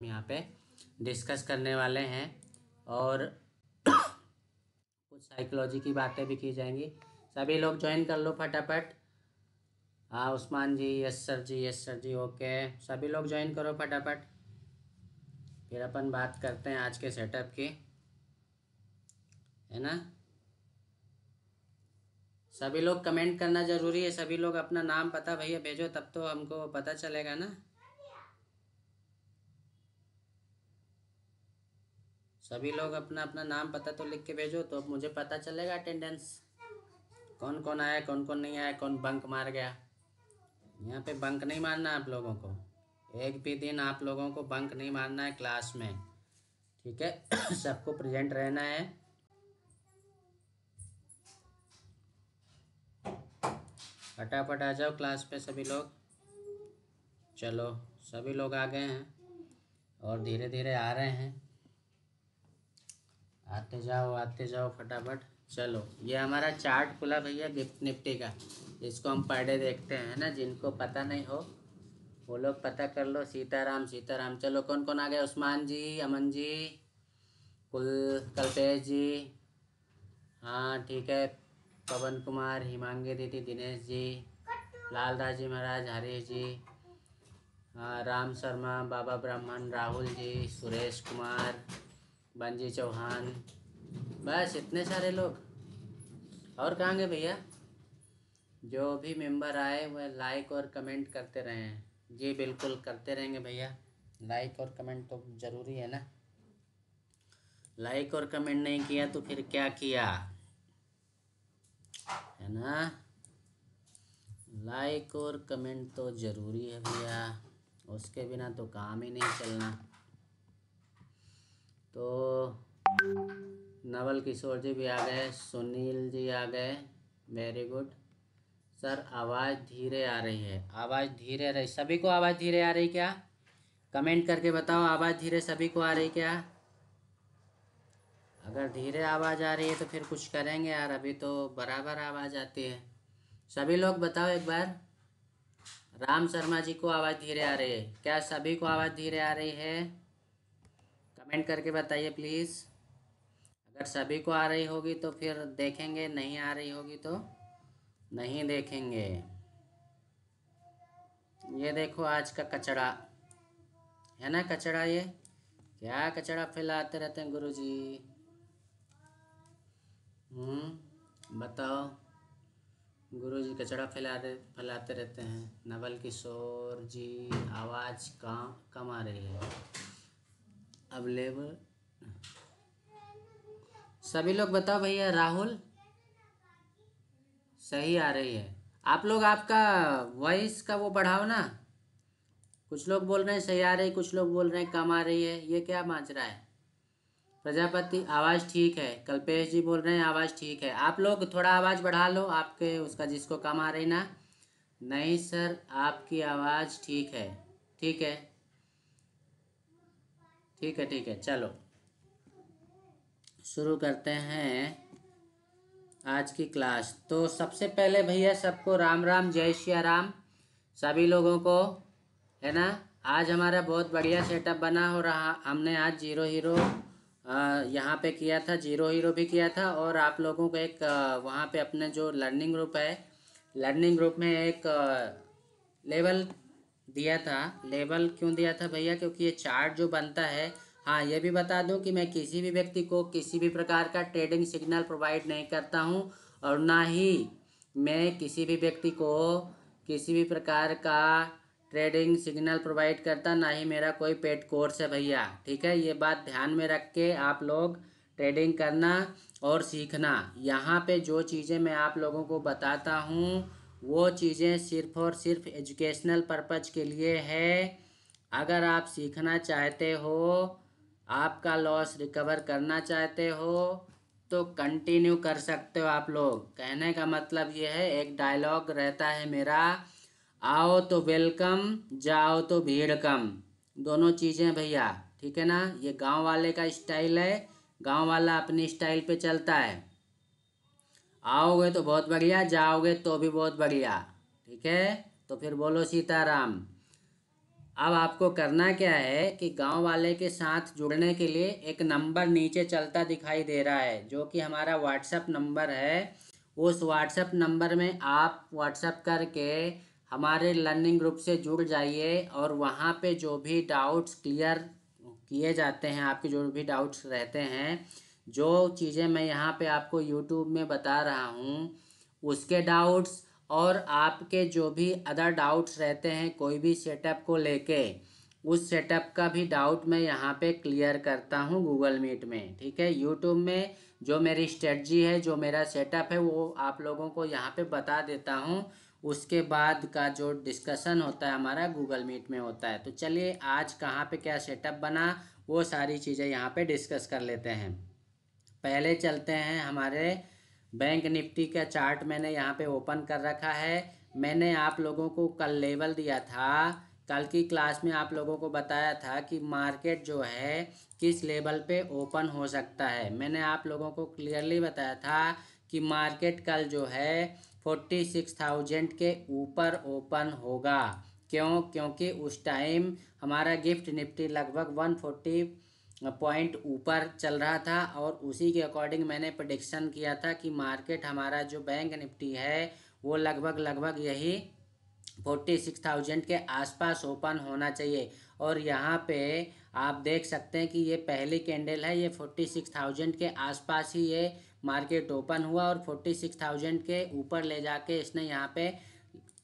यहाँ पे डिस्कस करने वाले हैं और कुछ साइकोलॉजी की बातें भी की जाएंगी। सभी लोग ज्वाइन कर लो फटाफट। हाँ उस्मान जी, यस सर जी, यस सर जी, ओके। सभी लोग ज्वाइन करो फटाफट, फिर अपन बात करते हैं आज के सेटअप की, है ना। सभी लोग कमेंट करना ज़रूरी है। सभी लोग अपना नाम पता भैया भेजो, तब तो हमको पता चलेगा ना। सभी लोग अपना अपना नाम पता तो लिख के भेजो, तो मुझे पता चलेगा अटेंडेंस कौन कौन आया, कौन कौन नहीं आया, कौन बंक मार गया। यहाँ पे बंक नहीं मारना आप लोगों को, एक भी दिन आप लोगों को बंक नहीं मारना है क्लास में, ठीक है। सबको प्रेजेंट रहना है। फटाफट आ जाओ क्लास पे सभी लोग। चलो सभी लोग आ गए हैं और धीरे धीरे आ रहे हैं। आते जाओ फटाफट। चलो ये हमारा चार्ट खुला भैया गिफ्ट निफ्टी का, इसको हम पर डे देखते हैं ना। जिनको पता नहीं हो वो लोग पता कर लो। सीताराम सीताराम। चलो कौन कौन आ गए? उस्मान जी, अमन जी, कल्पेश जी, हाँ ठीक है, पवन कुमार, हिमांगी दीदी, दिनेश जी, लालदास जी महाराज, हरीश जी, हाँ राम शर्मा, बाबा ब्राह्मण, राहुल जी, सुरेश कुमार, बंजी चौहान, बस इतने सारे लोग। और कहाँ गए भैया? जो भी मेंबर आए वह लाइक और कमेंट करते रहें। जी बिल्कुल करते रहेंगे भैया, लाइक और कमेंट तो ज़रूरी है ना। लाइक और कमेंट नहीं किया तो फिर क्या किया, है ना। लाइक और कमेंट तो ज़रूरी है भैया, उसके बिना तो काम ही नहीं चलना। तो नवल किशोर जी भी आ गए, सुनील जी आ गए, वेरी गुड। सर आवाज़ धीरे आ रही है, आवाज़ धीरे आ रही, सभी को आवाज़ धीरे आ रही क्या? कमेंट करके बताओ, आवाज़ धीरे सभी को आ रही क्या? अगर धीरे आवाज़ आ रही है तो फिर कुछ करेंगे यार, अभी तो बराबर आवाज़ आती है। सभी लोग बताओ एक बार। राम शर्मा जी को आवाज़ धीरे आ रही है क्या? सभी को आवाज़ धीरे आ रही है? कमेंट करके बताइए प्लीज़। अगर सभी को आ रही होगी तो फिर देखेंगे, नहीं आ रही होगी तो नहीं देखेंगे। ये देखो आज का कचड़ा, है ना कचड़ा। ये क्या कचड़ा फैलाते रहते हैं गुरुजी। बताओ। गुरुजी कचड़ा फैलाते रहते हैं। नवल किशोर जी आवाज़ कम आ रही है। अवेलेबल सभी लोग बताओ भैया। राहुल सही आ रही है। आप लोग आपका वॉइस का वो बढ़ाओ ना। कुछ लोग बोल रहे हैं सही आ रही, कुछ लोग बोल रहे हैं कम आ रही है, ये क्या माजरा है? प्रजापति आवाज़ ठीक है, कल्पेश जी बोल रहे हैं आवाज़ ठीक है। आप लोग थोड़ा आवाज़ बढ़ा लो आपके उसका, जिसको कम आ रही ना। नहीं सर आपकी आवाज़ ठीक है, ठीक है, ठीक है, ठीक है। चलो शुरू करते हैं आज की क्लास। तो सबसे पहले भैया सबको राम राम, जय श्री राम सभी लोगों को, है ना। आज हमारा बहुत बढ़िया सेटअप बना हो रहा। हमने आज जीरो हीरो यहाँ पे किया था, जीरो हीरो भी किया था, और आप लोगों को एक वहाँ पे अपने जो लर्निंग ग्रुप है, लर्निंग ग्रुप में एक लेवल दिया था। लेवल क्यों दिया था भैया? क्योंकि ये चार्ट जो बनता है, हाँ ये भी बता दूं कि मैं किसी भी व्यक्ति को किसी भी प्रकार का ट्रेडिंग सिग्नल प्रोवाइड नहीं करता हूँ, और ना ही मैं किसी भी व्यक्ति को किसी भी प्रकार का ट्रेडिंग सिग्नल प्रोवाइड करता, ना ही मेरा कोई पेड कोर्स है भैया, ठीक है। ये बात ध्यान में रख के आप लोग ट्रेडिंग करना और सीखना। यहाँ पे जो चीज़ें मैं आप लोगों को बताता हूँ वो चीज़ें सिर्फ और सिर्फ एजुकेशनल पर्पज़ के लिए है। अगर आप सीखना चाहते हो, आपका लॉस रिकवर करना चाहते हो, तो कंटिन्यू कर सकते हो आप लोग। कहने का मतलब ये है, एक डायलॉग रहता है मेरा, आओ तो वेलकम, जाओ तो भीड़ कम। दोनों चीज़ें भैया, ठीक है ना। ये गांव वाले का स्टाइल है, गांव वाला अपनी स्टाइल पे चलता है। आओगे तो बहुत बढ़िया, जाओगे तो भी बहुत बढ़िया, ठीक है। तो फिर बोलो सीताराम। अब आपको करना क्या है कि गांव वाले के साथ जुड़ने के लिए एक नंबर नीचे चलता दिखाई दे रहा है, जो कि हमारा व्हाट्सएप नंबर है। उस व्हाट्सएप नंबर में आप व्हाट्सएप करके हमारे लर्निंग ग्रुप से जुड़ जाइए, और वहाँ पे जो भी डाउट्स क्लियर किए जाते हैं, आपके जो भी डाउट्स रहते हैं, जो चीज़ें मैं यहाँ पे आपको यूट्यूब में बता रहा हूँ उसके डाउट्स, और आपके जो भी अदर डाउट्स रहते हैं कोई भी सेटअप को लेके, उस सेटअप का भी डाउट मैं यहाँ पे क्लियर करता हूँ गूगल मीट में। ठीक है, यूट्यूब में जो मेरी स्ट्रेटजी है, जो मेरा सेटअप है, वो आप लोगों को यहाँ पे बता देता हूँ। उसके बाद का जो डिस्कशन होता है हमारा गूगल मीट में होता है। तो चलिए आज कहाँ पे क्या सेटअप बना वो सारी चीज़ें यहाँ पे डिस्कस कर लेते हैं। पहले चलते हैं, हमारे बैंक निफ्टी का चार्ट मैंने यहाँ पे ओपन कर रखा है। मैंने आप लोगों को कल लेवल दिया था, कल की क्लास में आप लोगों को बताया था कि मार्केट जो है किस लेवल पे ओपन हो सकता है। मैंने आप लोगों को क्लियरली बताया था कि मार्केट कल जो है 46,000 के ऊपर ओपन होगा। क्यों? क्योंकि उस टाइम हमारा गिफ्ट निफ्टी लगभग 140 पॉइंट ऊपर चल रहा था, और उसी के अकॉर्डिंग मैंने प्रेडिक्शन किया था कि मार्केट हमारा जो बैंक निफ्टी है वो लगभग यही 46,000 के आसपास ओपन होना चाहिए। और यहाँ पे आप देख सकते हैं कि ये पहली कैंडल है, ये 46,000 के आसपास ही ये मार्केट ओपन हुआ, और 46,000 के ऊपर ले जाके इसने यहाँ पे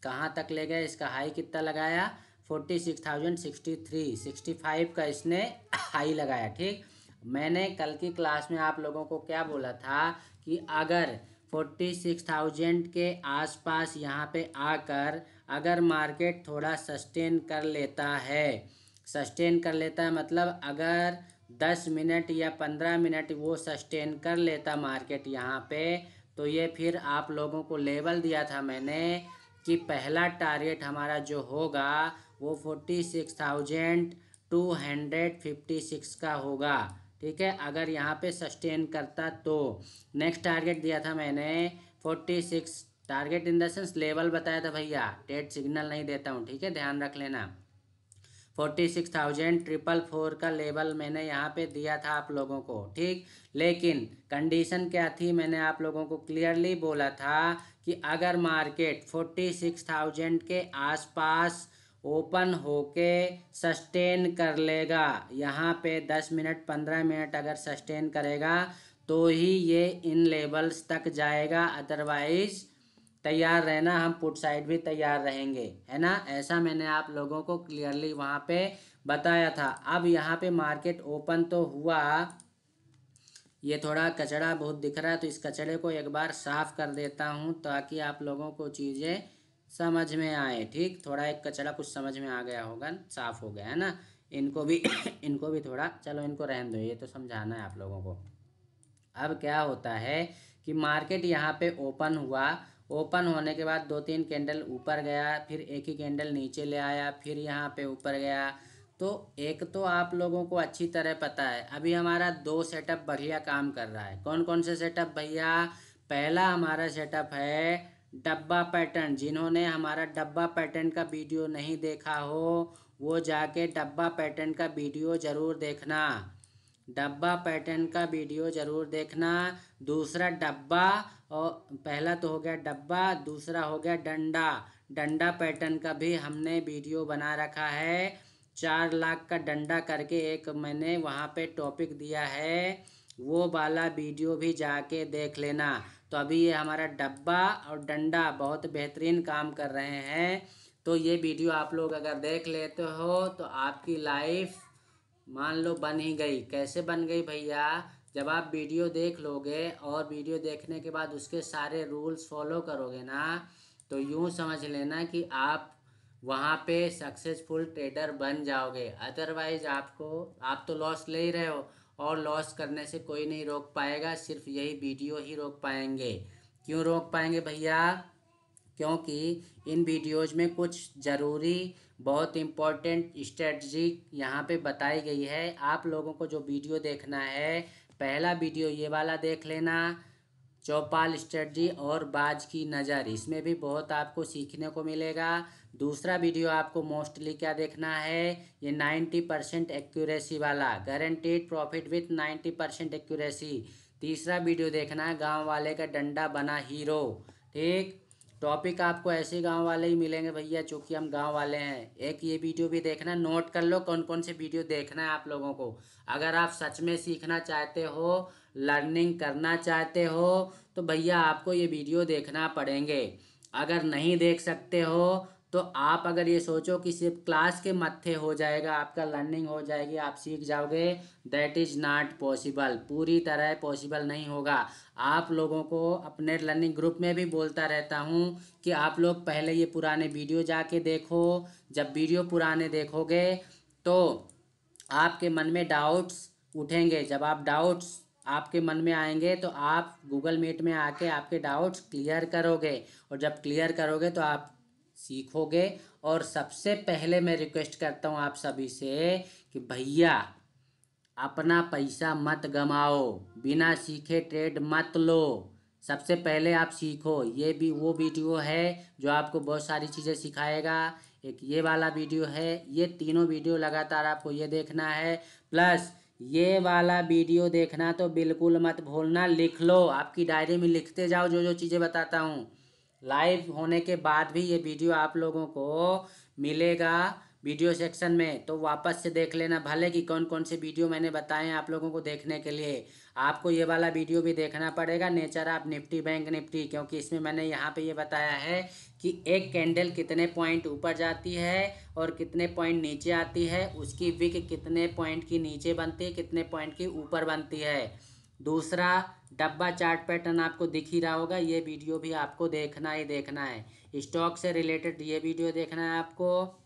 कहाँ तक ले गए, इसका हाई कितना लगाया, 46,063 का इसने हाई लगाया। ठीक, मैंने कल की क्लास में आप लोगों को क्या बोला था कि अगर 46,000 के आसपास यहाँ पे आकर अगर मार्केट थोड़ा सस्टेन कर लेता है, सस्टेन कर लेता है मतलब अगर 10 मिनट या 15 मिनट वो सस्टेन कर लेता मार्केट यहाँ पे, तो ये फिर आप लोगों को लेवल दिया था मैंने कि पहला टारगेट हमारा जो होगा वो 46,256 का होगा। ठीक है, अगर यहाँ पे सस्टेन करता तो। नेक्स्ट टारगेट दिया था मैंने 46, target in the sense level बताया था भैया, डेट सिग्नल नहीं देता हूँ। ठीक है, ध्यान रख लेना। 46,444 का लेवल मैंने यहाँ पे दिया था आप लोगों को। ठीक, लेकिन कंडीशन क्या थी, मैंने आप लोगों को क्लियरली बोला था कि अगर मार्केट 46,000 के आसपास ओपन होके सस्टेन कर लेगा, यहाँ पे 10 मिनट 15 मिनट अगर सस्टेन करेगा तो ही ये इन लेवल्स तक जाएगा, अदरवाइज तैयार रहना, हम पुट साइड भी तैयार रहेंगे, है ना। ऐसा मैंने आप लोगों को क्लियरली वहाँ पे बताया था। अब यहाँ पे मार्केट ओपन तो हुआ, ये थोड़ा कचरा बहुत दिख रहा है, तो इस कचरे को एक बार साफ कर देता हूँ ताकि आप लोगों को चीज़ें समझ में आए। ठीक, थोड़ा एक कचरा कुछ समझ में आ गया होगा, साफ हो गया है ना। इनको भी इनको भी थोड़ा, चलो इनको रहने दो, ये तो समझाना है आप लोगों को। अब क्या होता है कि मार्केट यहाँ पे ओपन हुआ, ओपन होने के बाद 2-3 कैंडल ऊपर गया, फिर एक ही कैंडल नीचे ले आया, फिर यहाँ पे ऊपर गया। तो एक तो आप लोगों को अच्छी तरह पता है अभी हमारा 2 सेटअप बढ़िया काम कर रहा है। कौन कौन से सेटअप भैया? पहला हमारा सेटअप है डब्बा पैटर्न। जिन्होंने हमारा डब्बा पैटर्न का वीडियो नहीं देखा हो वो जाके डब्बा पैटर्न का वीडियो ज़रूर देखना, डब्बा पैटर्न का वीडियो ज़रूर देखना। दूसरा डब्बा, और पहला तो हो गया डब्बा, दूसरा हो गया डंडा। डंडा पैटर्न का भी हमने वीडियो बना रखा है, 4 लाख का डंडा करके एक मैंने वहाँ पे टॉपिक दिया है, वो वाला वीडियो भी जाके देख लेना। तो अभी ये हमारा डब्बा और डंडा बहुत बेहतरीन काम कर रहे हैं। तो ये वीडियो आप लोग अगर देख लेते हो तो आपकी लाइफ मान लो बन ही गई। कैसे बन गई भैया? जब आप वीडियो देख लोगे और वीडियो देखने के बाद उसके सारे रूल्स फॉलो करोगे ना, तो यूँ समझ लेना कि आप वहाँ पे सक्सेसफुल ट्रेडर बन जाओगे। अदरवाइज आप तो लॉस ले ही रहे हो, और लॉस करने से कोई नहीं रोक पाएगा, सिर्फ यही वीडियो ही रोक पाएंगे। क्यों रोक पाएंगे भैया? क्योंकि इन वीडियोज में कुछ ज़रूरी बहुत इम्पोर्टेंट स्ट्रेटजी यहाँ पे बताई गई है। आप लोगों को जो वीडियो देखना है, पहला वीडियो ये वाला देख लेना, चौपाल स्ट्रेटजी और बाज की नज़र, इसमें भी बहुत आपको सीखने को मिलेगा। दूसरा वीडियो आपको मोस्टली क्या देखना है, ये 90% एक्यूरेसी वाला, गारंटीड प्रॉफिट विथ 90% एक्यूरेसी। तीसरा वीडियो देखना है, गांव वाले का डंडा बना हीरो। ठीक, टॉपिक आपको ऐसे गांव वाले ही मिलेंगे भैया, चूँकि हम गांव वाले हैं। एक ये वीडियो भी देखना, नोट कर लो कौन कौन से वीडियो देखना है आप लोगों को। अगर आप सच में सीखना चाहते हो, लर्निंग करना चाहते हो, तो भैया आपको ये वीडियो देखना पड़ेंगे। अगर नहीं देख सकते हो तो आप अगर ये सोचो कि सिर्फ क्लास के मत्थे हो जाएगा, आपका लर्निंग हो जाएगी, आप सीख जाओगे, दैट इज़ नॉट पॉसिबल। पूरी तरह पॉसिबल नहीं होगा। आप लोगों को अपने लर्निंग ग्रुप में भी बोलता रहता हूँ कि आप लोग पहले ये पुराने वीडियो जाके देखो। जब वीडियो पुराने देखोगे तो आपके मन में डाउट्स उठेंगे। जब आप डाउट्स आपके मन में आएंगे तो आप गूगल मीट में आके आपके डाउट्स क्लियर करोगे, और जब क्लियर करोगे तो आप सीखोगे। और सबसे पहले मैं रिक्वेस्ट करता हूँ आप सभी से कि भैया अपना पैसा मत गमाओ, बिना सीखे ट्रेड मत लो। सबसे पहले आप सीखो। ये भी वो वीडियो है जो आपको बहुत सारी चीज़ें सिखाएगा। एक ये वाला वीडियो है, ये तीनों वीडियो लगातार आपको ये देखना है। प्लस ये वाला वीडियो देखना तो बिल्कुल मत भूलना, लिख लो, आपकी डायरी में लिखते जाओ जो जो चीज़ें बताता हूँ। लाइव होने के बाद भी ये वीडियो आप लोगों को मिलेगा वीडियो सेक्शन में, तो वापस से देख लेना भले कि कौन कौन से वीडियो मैंने बताए हैं आप लोगों को देखने के लिए। आपको ये वाला वीडियो भी देखना पड़ेगा, nature of Nifty bank Nifty, क्योंकि इसमें मैंने यहाँ पे ये बताया है कि एक कैंडल कितने पॉइंट ऊपर जाती है और कितने पॉइंट नीचे आती है, उसकी विक कितने पॉइंट की नीचे बनती है, कितने पॉइंट की ऊपर बनती है। दूसरा, डब्बा चार्ट पैटर्न आपको दिख ही रहा होगा, ये वीडियो भी आपको देखना ही देखना है। स्टॉक से रिलेटेड ये वीडियो देखना है आपको,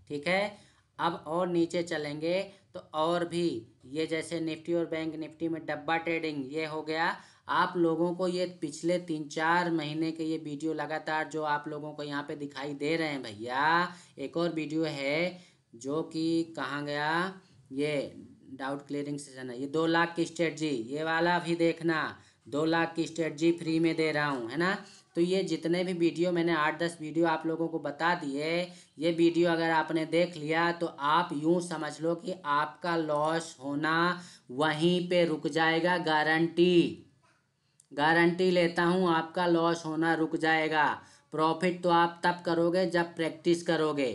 ठीक है। अब और नीचे चलेंगे तो और भी, ये जैसे निफ्टी और बैंक निफ्टी में डब्बा ट्रेडिंग ये हो गया। आप लोगों को ये पिछले 3-4 महीने के ये वीडियो लगातार जो आप लोगों को यहाँ पे दिखाई दे रहे हैं भैया। एक और वीडियो है जो कि कहाँ गया, ये डाउट क्लियरिंग सेशन है, ये 2 लाख की स्ट्रेटजी, ये वाला भी देखना। 2 लाख की स्ट्रेटजी फ्री में दे रहा हूँ, है ना। तो ये जितने भी वीडियो मैंने 8-10 वीडियो आप लोगों को बता दिए, ये वीडियो अगर आपने देख लिया तो आप यूं समझ लो कि आपका लॉस होना वहीं पे रुक जाएगा। गारंटी, गारंटी लेता हूं, आपका लॉस होना रुक जाएगा। प्रॉफिट तो आप तब करोगे जब प्रैक्टिस करोगे,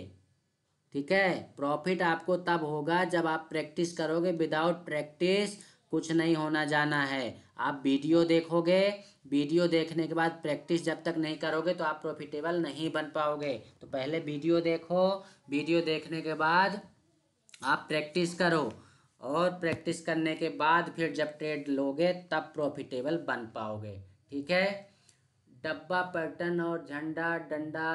ठीक है। प्रॉफिट आपको तब होगा जब आप प्रैक्टिस करोगे, विदाउट प्रैक्टिस कुछ नहीं होना जाना है। आप वीडियो देखोगे, वीडियो देखने के बाद प्रैक्टिस जब तक नहीं करोगे तो आप प्रॉफिटेबल नहीं बन पाओगे। तो पहले वीडियो देखो, वीडियो देखने के बाद आप प्रैक्टिस करो, और प्रैक्टिस करने के बाद फिर जब ट्रेड लोगे तब प्रॉफिटेबल बन पाओगे, ठीक है। डब्बा पैटर्न और झंडा डंडा,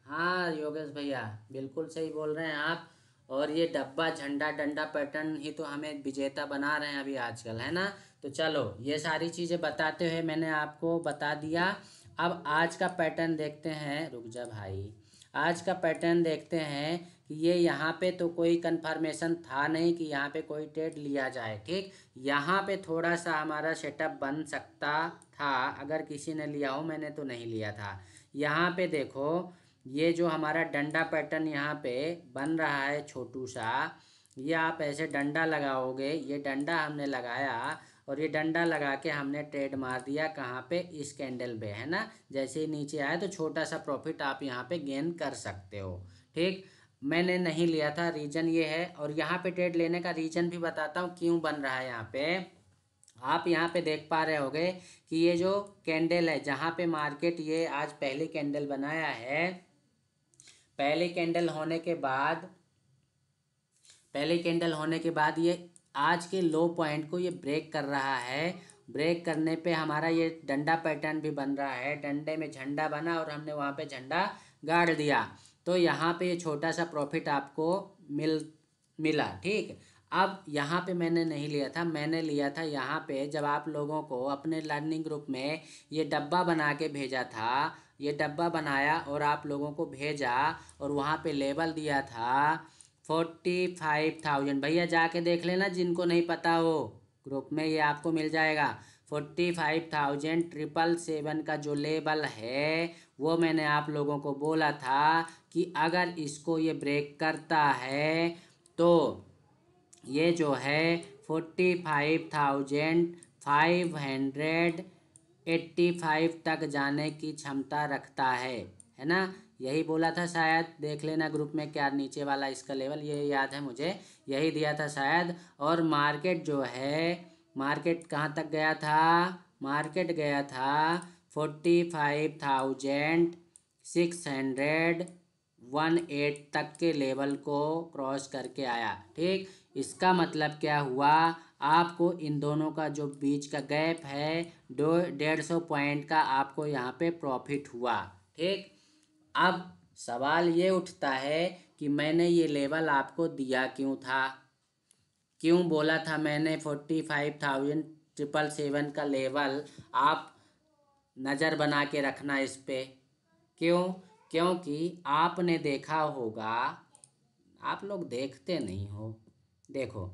हाँ योगेश भैया बिल्कुल सही बोल रहे हैं आप। और ये डब्बा झंडा डंडा पैटर्न ही तो हमें विजेता बना रहे हैं अभी आजकल, है ना। तो चलो ये सारी चीज़ें बताते हुए मैंने आपको बता दिया। अब आज का पैटर्न देखते हैं, रुक जा भाई। आज का पैटर्न देखते हैं कि ये यहाँ पे तो कोई कंफर्मेशन था नहीं कि यहाँ पे कोई ट्रेड लिया जाए, ठीक। यहाँ पे थोड़ा सा हमारा सेटअप बन सकता था अगर किसी ने लिया हो, मैंने तो नहीं लिया था। यहाँ पे देखो, ये जो हमारा डंडा पैटर्न यहाँ पे बन रहा है छोटू सा, ये आप ऐसे डंडा लगाओगे, ये डंडा हमने लगाया और ये डंडा लगा के हमने ट्रेड मार दिया कहाँ पे, इस कैंडल पे, है ना। जैसे ही नीचे आए तो छोटा सा प्रॉफिट आप यहाँ पे गेन कर सकते हो, ठीक। मैंने नहीं लिया था, रीज़न ये है। और यहाँ पे ट्रेड लेने का रीज़न भी बताता हूँ क्यों बन रहा है। यहाँ पे आप यहाँ पे देख पा रहे होगे कि ये जो कैंडल है जहाँ पे मार्केट ये आज पहली कैंडल बनाया है, पहली कैंडल होने के बाद, पहली कैंडल होने के बाद ये आज के लो पॉइंट को ये ब्रेक कर रहा है। ब्रेक करने पे हमारा ये डंडा पैटर्न भी बन रहा है, डंडे में झंडा बना और हमने वहाँ पे झंडा गाड़ दिया। तो यहाँ पे ये छोटा सा प्रॉफिट आपको मिला, ठीक। अब यहाँ पे मैंने नहीं लिया था, मैंने लिया था यहाँ पे जब आप लोगों को अपने लर्निंग ग्रुप में ये डब्बा बना के भेजा था। ये डब्बा बनाया और आप लोगों को भेजा और वहाँ पे लेबल दिया था 45,000। भैया जाके देख लेना जिनको नहीं पता हो, ग्रुप में ये आपको मिल जाएगा। 45,777 का जो लेवल है वो मैंने आप लोगों को बोला था कि अगर इसको ये ब्रेक करता है तो ये जो है 45,585 तक जाने की क्षमता रखता है ना। यही बोला था शायद, देख लेना ग्रुप में क्या नीचे वाला इसका लेवल, ये याद है मुझे, यही दिया था शायद। और मार्केट जो है, मार्केट कहाँ तक गया था, मार्केट गया था 45,618 तक के लेवल को क्रॉस करके आया। ठीक, इसका मतलब क्या हुआ, आपको इन दोनों का जो बीच का गैप है 150 पॉइंट का आपको यहाँ पे प्रॉफिट हुआ। ठीक, अब सवाल ये उठता है कि मैंने ये लेवल आपको दिया क्यों था, क्यों बोला था मैंने 45,777 का लेवल आप नज़र बना के रखना इस पे। क्यों, क्योंकि आपने देखा होगा, आप लोग देखते नहीं हो। देखो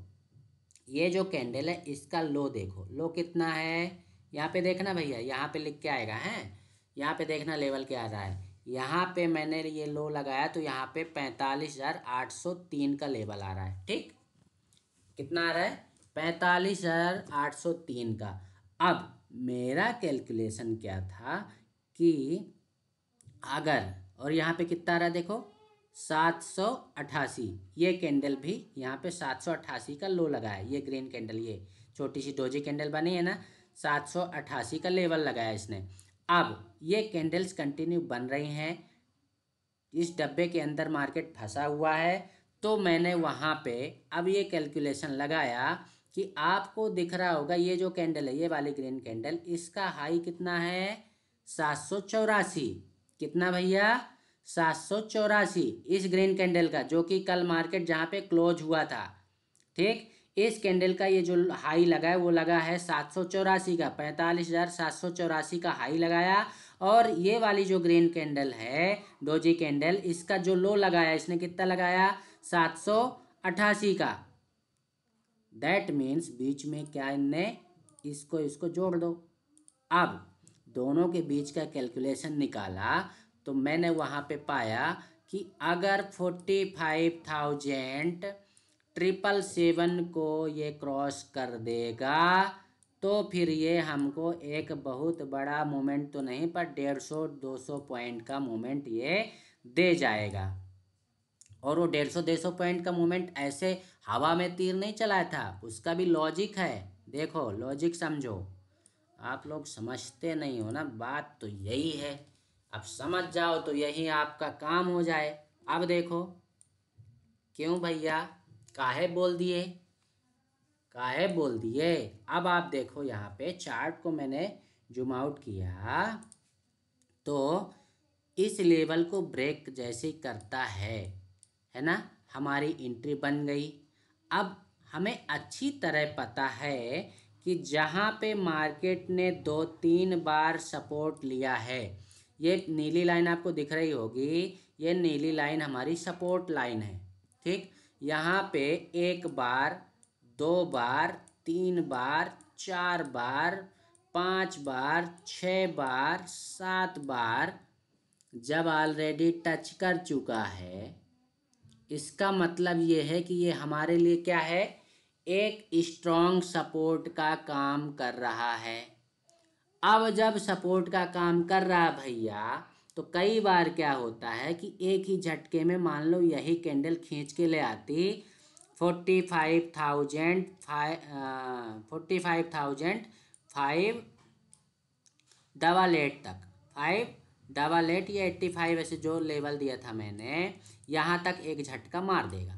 ये जो कैंडल है इसका लो देखो, लो कितना है, यहाँ पे देखना भैया, यहाँ पे लिख के आएगा है, यहाँ पे देखना लेवल क्या आ रहा है। यहाँ पे मैंने ये लो लगाया तो यहाँ पे 45,803 का लेवल आ रहा है। ठीक, कितना आ रहा है, 45,803 का। अब मेरा कैलकुलेशन क्या था कि अगर, और यहाँ पे कितना आ रहा है देखो 788, ये कैंडल भी यहाँ पे 788 का लो लगा है, ये ग्रीन कैंडल, ये छोटी सी डोजी कैंडल बनी है ना, 788 का लेवल लगाया इसने। अब ये कैंडल्स कंटिन्यू बन रही हैं, इस डब्बे के अंदर मार्केट फंसा हुआ है, तो मैंने वहाँ पे अब ये कैलकुलेशन लगाया कि आपको दिख रहा होगा ये जो कैंडल है, ये वाली ग्रीन कैंडल, इसका हाई कितना है 784। कितना भैया, 784 इस ग्रीन कैंडल का, जो कि कल मार्केट जहाँ पे क्लोज हुआ था। ठीक, इस कैंडल का ये जो हाई लगा है वो लगा है 784 का, 45,784 का हाई लगाया। और ये वाली जो ग्रीन कैंडल है डोजी कैंडल, इसका जो लो लगाया इसने कितना लगाया 788 का। दैट मीन्स बीच में क्या, इनने इसको जोड़ दो। अब दोनों के बीच का कैलकुलेशन निकाला तो मैंने वहाँ पे पाया कि अगर 45,777 को ये क्रॉस कर देगा तो फिर ये हमको एक बहुत बड़ा मोमेंट तो नहीं पर 150-200 पॉइंट का मोमेंट ये दे जाएगा। और वो 150-200 पॉइंट का मोमेंट ऐसे हवा में तीर नहीं चलाया था, उसका भी लॉजिक है। देखो लॉजिक समझो, आप लोग समझते नहीं हो ना, बात तो यही है। अब समझ जाओ तो यही आपका काम हो जाए। अब देखो, क्यों भैया, काहे बोल दिए, काहे बोल दिए। अब आप देखो यहाँ पे चार्ट को मैंने जूम आउट किया तो इस लेवल को ब्रेक जैसे करता है ना, हमारी एंट्री बन गई। अब हमें अच्छी तरह पता है कि जहाँ पे मार्केट ने 2-3 बार सपोर्ट लिया है, ये नीली लाइन आपको दिख रही होगी, ये नीली लाइन हमारी सपोर्ट लाइन है। ठीक, यहाँ पे 1 बार, 2 बार, 3 बार, 4 बार, 5 बार, 6 बार, 7 बार जब ऑलरेडी टच कर चुका है, इसका मतलब ये है कि ये हमारे लिए क्या है, एक स्ट्रॉन्ग सपोर्ट का काम कर रहा है। अब जब सपोर्ट का काम कर रहा भैया, तो कई बार क्या होता है कि एक ही झटके में मान लो यही कैंडल खींच के ले आती 45,588 तक, 588 या 85 ऐसे जो लेवल दिया था मैंने, यहाँ तक एक झटका मार देगा।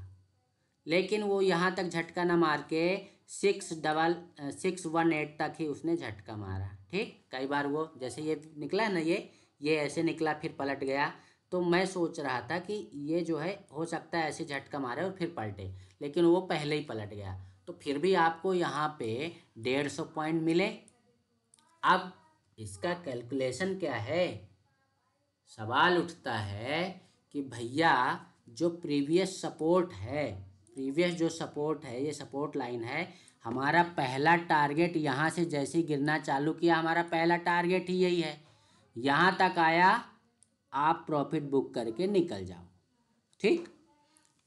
लेकिन वो यहाँ तक झटका ना मार के 618 तक ही उसने झटका मारा। ठीक, कई बार वो जैसे ये निकला है ना, ये ऐसे निकला फिर पलट गया, तो मैं सोच रहा था कि ये जो है हो सकता है ऐसे झटका मारे और फिर पलटे, लेकिन वो पहले ही पलट गया, तो फिर भी आपको यहाँ पे 150 पॉइंट मिले। अब इसका कैलकुलेशन क्या है, सवाल उठता है कि भैया जो प्रीवियस सपोर्ट है प्रीवियस जो सपोर्ट है, ये सपोर्ट लाइन है, हमारा पहला टारगेट यहाँ से जैसे ही गिरना चालू किया, हमारा पहला टारगेट ही यही है। यहाँ तक आया, आप प्रॉफिट बुक करके निकल जाओ। ठीक,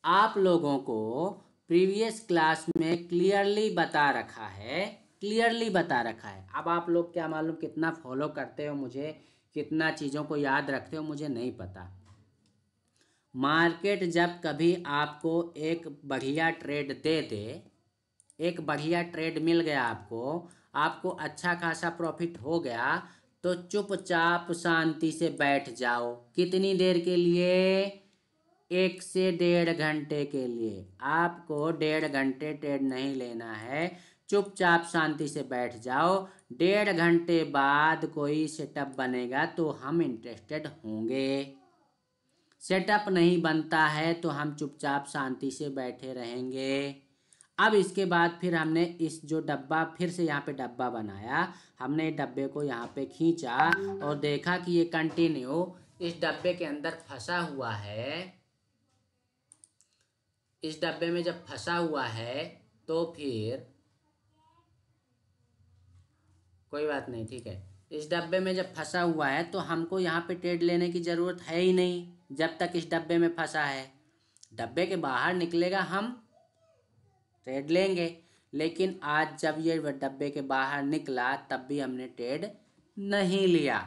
आप लोगों को प्रीवियस क्लास में क्लियरली बता रखा है, क्लियरली बता रखा है। अब आप लोग क्या मालूम कितना फॉलो करते हो मुझे, कितना चीज़ों को याद रखते हो, मुझे नहीं पता। मार्केट जब कभी आपको एक बढ़िया ट्रेड दे दे, एक बढ़िया ट्रेड मिल गया आपको अच्छा खासा प्रॉफिट हो गया, तो चुपचाप शांति से बैठ जाओ। कितनी देर के लिए? 1 से 1.5 घंटे के लिए। आपको 1.5 घंटे ट्रेड नहीं लेना है, चुपचाप शांति से बैठ जाओ। 1.5 घंटे बाद कोई सेटअप बनेगा तो हम इंटरेस्टेड होंगे। सेटअप नहीं बनता है तो हम चुपचाप शांति से बैठे रहेंगे। अब इसके बाद फिर हमने इस जो डब्बा, फिर से यहाँ पे डब्बा बनाया, हमने डब्बे को यहाँ पे खींचा और देखा कि ये कंटिन्यू इस डब्बे के अंदर फंसा हुआ है। इस डब्बे में जब फंसा हुआ है तो फिर कोई बात नहीं, ठीक है। इस डब्बे में जब फंसा हुआ है तो हमको यहाँ पे ट्रेड लेने की ज़रूरत है ही नहीं जब तक इस डब्बे में फंसा है। डब्बे के बाहर निकलेगा हम ट्रेड लेंगे। लेकिन आज जब ये डब्बे के बाहर निकला तब भी हमने ट्रेड नहीं लिया,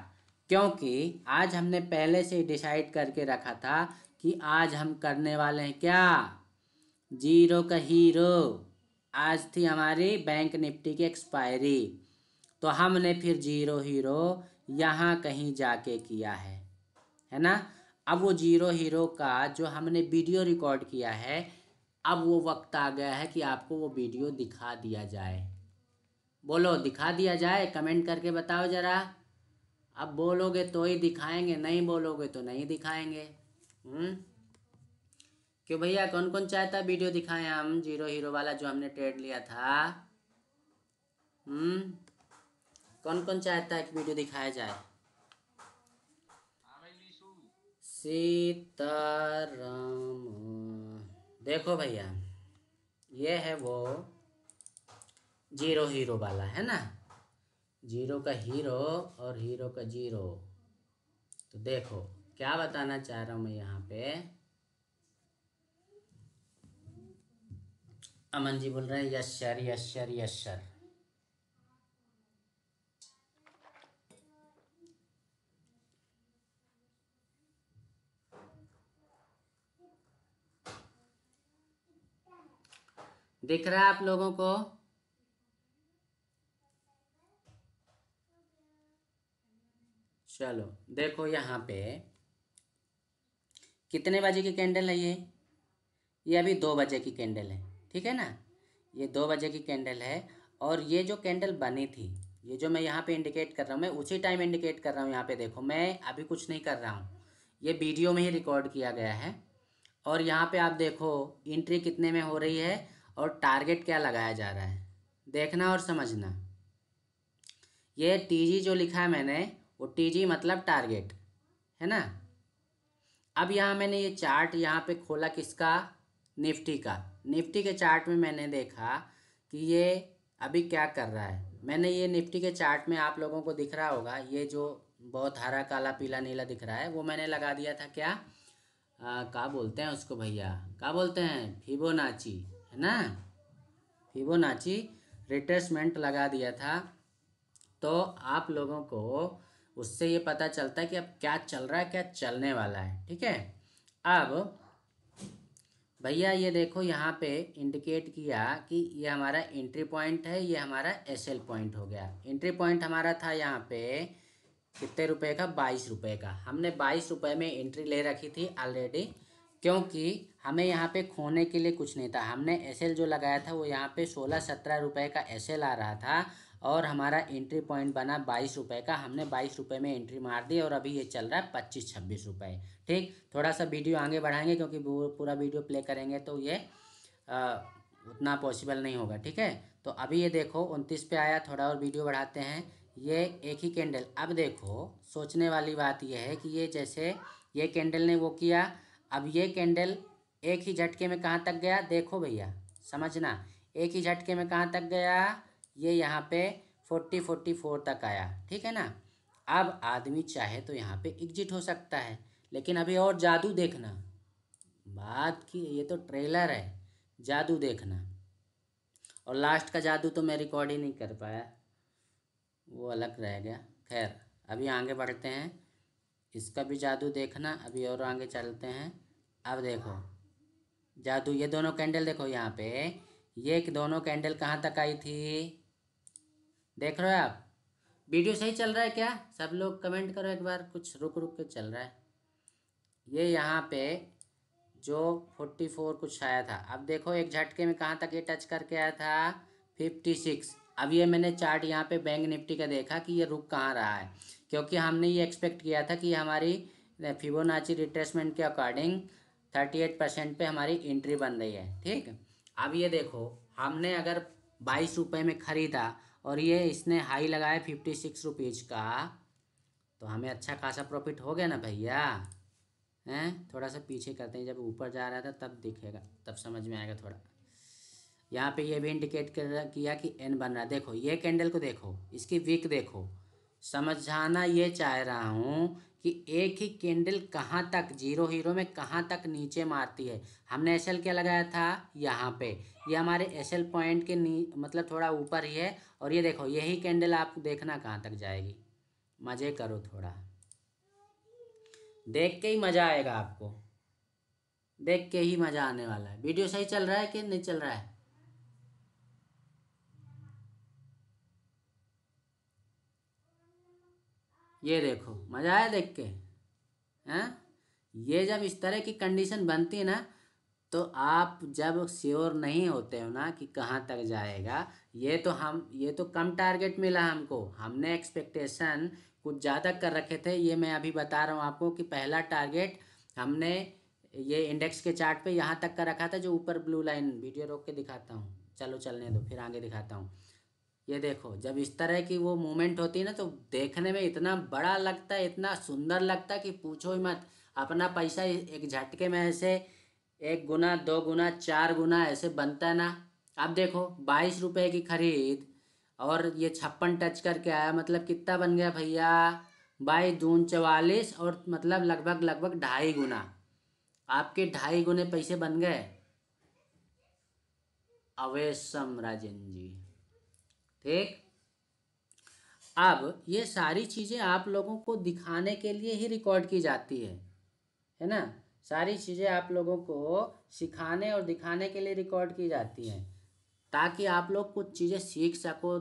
क्योंकि आज हमने पहले से डिसाइड करके रखा था कि आज हम करने वाले हैं क्या, जीरो का हीरो। आज थी हमारी बैंक निफ्टी की एक्सपायरी, तो हमने फिर जीरो हीरो यहाँ कहीं जाके किया है ना। अब वो जीरो हीरो का जो हमने वीडियो रिकॉर्ड किया है, अब वो वक्त आ गया है कि आपको वो वीडियो दिखा दिया जाए। बोलो, दिखा दिया जाए? कमेंट करके बताओ ज़रा। अब बोलोगे तो ही दिखाएंगे, नहीं बोलोगे तो नहीं दिखाएंगे। क्यों भैया, कौन कौन चाहता वीडियो दिखाएं हम जीरो हीरो वाला जो हमने ट्रेड लिया था? कौन कौन चाहता है कि वीडियो दिखाया जाए? सीताराम। देखो भैया, ये है वो जीरो हीरो वाला, है ना। जीरो का हीरो और हीरो का जीरो। तो देखो क्या बताना चाह रहा हूँ मैं यहाँ पे। अमन जी बोल रहे हैं yes sir, yes sir, yes sir. दिख रहा है आप लोगों को? चलो देखो यहाँ पे कितने बजे की कैंडल है ये अभी 2 बजे की कैंडल है, ठीक है ना। ये 2 बजे की कैंडल है और ये जो कैंडल बनी थी, ये जो मैं यहाँ पे इंडिकेट कर रहा हूँ, मैं उसी टाइम इंडिकेट कर रहा हूँ। यहाँ पे देखो, मैं अभी कुछ नहीं कर रहा हूँ, ये वीडियो में ही रिकॉर्ड किया गया है। और यहाँ पे आप देखो एंट्री कितने में हो रही है और टारगेट क्या लगाया जा रहा है, देखना और समझना। ये टीजी जो लिखा है मैंने, वो टीजी मतलब टारगेट, है ना। अब यहाँ मैंने ये चार्ट यहाँ पे खोला, किसका? निफ्टी का। निफ्टी के चार्ट में मैंने देखा कि ये अभी क्या कर रहा है। मैंने ये निफ्टी के चार्ट में, आप लोगों को दिख रहा होगा, ये जो बहुत हरा काला पीला नीला दिख रहा है, वो मैंने लगा दिया था क्या, क्या बोलते हैं उसको भैया, क्या बोलते हैं, फिबोनाची, है ना। फिबोनाची रिट्रेसमेंट लगा दिया था। तो आप लोगों को उससे ये पता चलता है कि अब क्या चल रहा है, क्या चलने वाला है, ठीक है। अब भैया ये देखो यहाँ पे इंडिकेट किया कि ये हमारा एंट्री पॉइंट है, ये हमारा एसएल पॉइंट हो गया। एंट्री पॉइंट हमारा था यहाँ पे कितने रुपए का, 22 रुपये का। हमने 22 रुपये में एंट्री ले रखी थी ऑलरेडी, क्योंकि हमें यहाँ पे खोने के लिए कुछ नहीं था। हमने एसएल जो लगाया था वो यहाँ पे 16-17 रुपये का एसएल आ रहा था और हमारा एंट्री पॉइंट बना 22 रुपये का। हमने 22 रुपये में एंट्री मार दी और अभी ये चल रहा है 25-26 रुपये। ठीक, थोड़ा सा वीडियो आगे बढ़ाएंगे क्योंकि पूरा वीडियो प्ले करेंगे तो ये उतना पॉसिबल नहीं होगा, ठीक है। तो अभी ये देखो 29 पे आया, थोड़ा और वीडियो बढ़ाते हैं। ये एक ही कैंडल, अब देखो सोचने वाली बात यह है कि ये जैसे ये कैंडल ने वो किया, अब ये कैंडल एक ही झटके में कहाँ तक गया देखो भैया, समझना, एक ही झटके में कहाँ तक गया, ये यहाँ पे 44 तक आया, ठीक है ना। अब आदमी चाहे तो यहाँ पे एग्जिट हो सकता है, लेकिन अभी और जादू देखना, बात की ये तो ट्रेलर है, जादू देखना। और लास्ट का जादू तो मैं रिकॉर्ड ही नहीं कर पाया, वो अलग रह गया। खैर अभी आगे बढ़ते हैं, इसका भी जादू देखना, अभी और आगे चलते हैं। अब देखो जादू, ये दोनों कैंडल देखो यहाँ पे, ये दोनों कैंडल कहाँ तक आई थी, देख रहे हो आप। वीडियो सही चल रहा है क्या, सब लोग कमेंट करो एक बार, कुछ रुक रुक के चल रहा है। ये यहाँ पे जो 44 कुछ आया था, अब देखो एक झटके में कहाँ तक ये टच करके आया था, 56। अब ये मैंने चार्ट यहाँ पे बैंक निफ्टी का देखा कि ये रुक कहाँ रहा है, क्योंकि हमने ये एक्सपेक्ट किया था कि हमारी फिबोनाची रिट्रेसमेंट के अकॉर्डिंग 38% पे हमारी एंट्री बन रही है, ठीक। अब ये देखो हमने अगर 22 रुपये में ख़रीदा और ये इसने हाई लगाया 56 रुपीज़ का, तो हमें अच्छा खासा प्रॉफिट हो गया ना भैया, हैं। थोड़ा सा पीछे करते हैं, जब ऊपर जा रहा था तब दिखेगा, तब समझ में आएगा थोड़ा। यहाँ पे ये भी इंडिकेट किया कि एन बन रहा है, देखो ये कैंडल को देखो, इसकी विक देखो, समझाना ये चाह रहा हूँ कि एक ही कैंडल कहाँ तक जीरो हीरो में कहाँ तक नीचे मारती है। हमने एसएल क्या लगाया था यहाँ पे, ये हमारे एसएल पॉइंट के मतलब थोड़ा ऊपर ही है, और ये देखो यही कैंडल आप देखना कहाँ तक जाएगी। मज़े करो थोड़ा, देख के ही मज़ा आएगा आपको, देख के ही मज़ा आने वाला है। वीडियो सही चल रहा है कि नहीं चल रहा है, ये देखो मज़ा आया देख के, हैं। ये जब इस तरह की कंडीशन बनती है ना, तो आप जब श्योर नहीं होते हो ना कि कहाँ तक जाएगा, ये तो कम टारगेट मिला हमको, हमने एक्सपेक्टेशन कुछ ज़्यादा कर रखे थे। ये मैं अभी बता रहा हूँ आपको कि पहला टारगेट हमने ये इंडेक्स के चार्ट पे यहाँ तक का रखा था, जो ऊपर ब्लू लाइन, वीडियो रोक के दिखाता हूँ, चलो चलने दो फिर आगे दिखाता हूँ। ये देखो जब इस तरह की वो मूवमेंट होती है ना, तो देखने में इतना बड़ा लगता है, इतना सुंदर लगता है कि पूछो ही मत। अपना पैसा एक झटके में ऐसे 1 गुना 2 गुना 4 गुना ऐसे बनता है ना। अब देखो 22 रुपये की खरीद और ये 56 टच करके आया, मतलब कितना बन गया भैया, 22 दूनी 44, और मतलब लगभग लगभग 2.5 गुना, आपके 2.5 गुने पैसे बन गए। अवेशम राजन जी, ठीक। अब ये सारी चीज़ें आप लोगों को दिखाने के लिए ही रिकॉर्ड की जाती है ना। सारी चीज़ें आप लोगों को सिखाने और दिखाने के लिए रिकॉर्ड की जाती हैं, ताकि आप लोग कुछ चीज़ें सीख सको,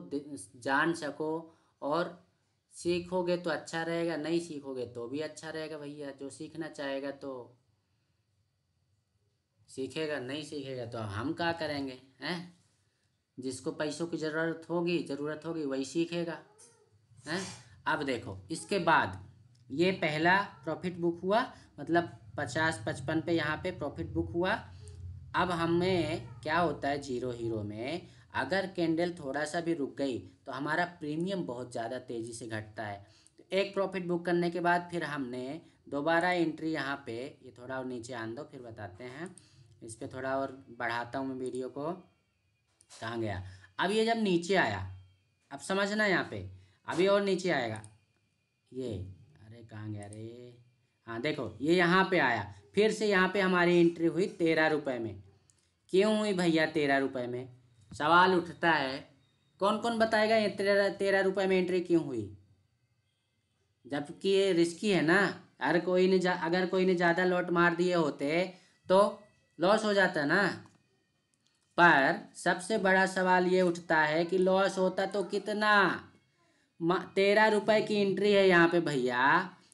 जान सको। और सीखोगे तो अच्छा रहेगा, नहीं सीखोगे तो भी अच्छा रहेगा भैया। जो सीखना चाहेगा तो सीखेगा, नहीं सीखेगा तो हम क्या करेंगे, हैं। जिसको पैसों की ज़रूरत होगी वही सीखेगा, हैं। अब देखो इसके बाद ये पहला प्रॉफिट बुक हुआ, मतलब 50-55 पे यहाँ पे प्रॉफिट बुक हुआ। अब हमें क्या होता है जीरो हीरो में, अगर कैंडल थोड़ा सा भी रुक गई तो हमारा प्रीमियम बहुत ज़्यादा तेज़ी से घटता है। तो एक प्रॉफिट बुक करने के बाद फिर हमने दोबारा एंट्री यहाँ पे, ये थोड़ा और नीचे आन दो फिर बताते हैं, इस पर थोड़ा और बढ़ाता हूँ मैं वीडियो को। कहाँ गया, अब ये जब नीचे आया, अब समझना यहाँ पे, अभी और नीचे आएगा ये, अरे कहाँ गया रे, हाँ देखो ये यहाँ पे आया, फिर से यहाँ पे हमारी एंट्री हुई 13 रुपये में। क्यों हुई भैया 13 रुपये में, सवाल उठता है। कौन कौन बताएगा ये 13 रुपये में एंट्री क्यों हुई, जबकि ये रिस्की है ना। अगर कोई ने ज़्यादा लॉट मार दिए होते तो लॉस हो जाता ना। पर सबसे बड़ा सवाल ये उठता है कि लॉस होता तो कितना। 13 रुपये की एंट्री है यहाँ पे भैया।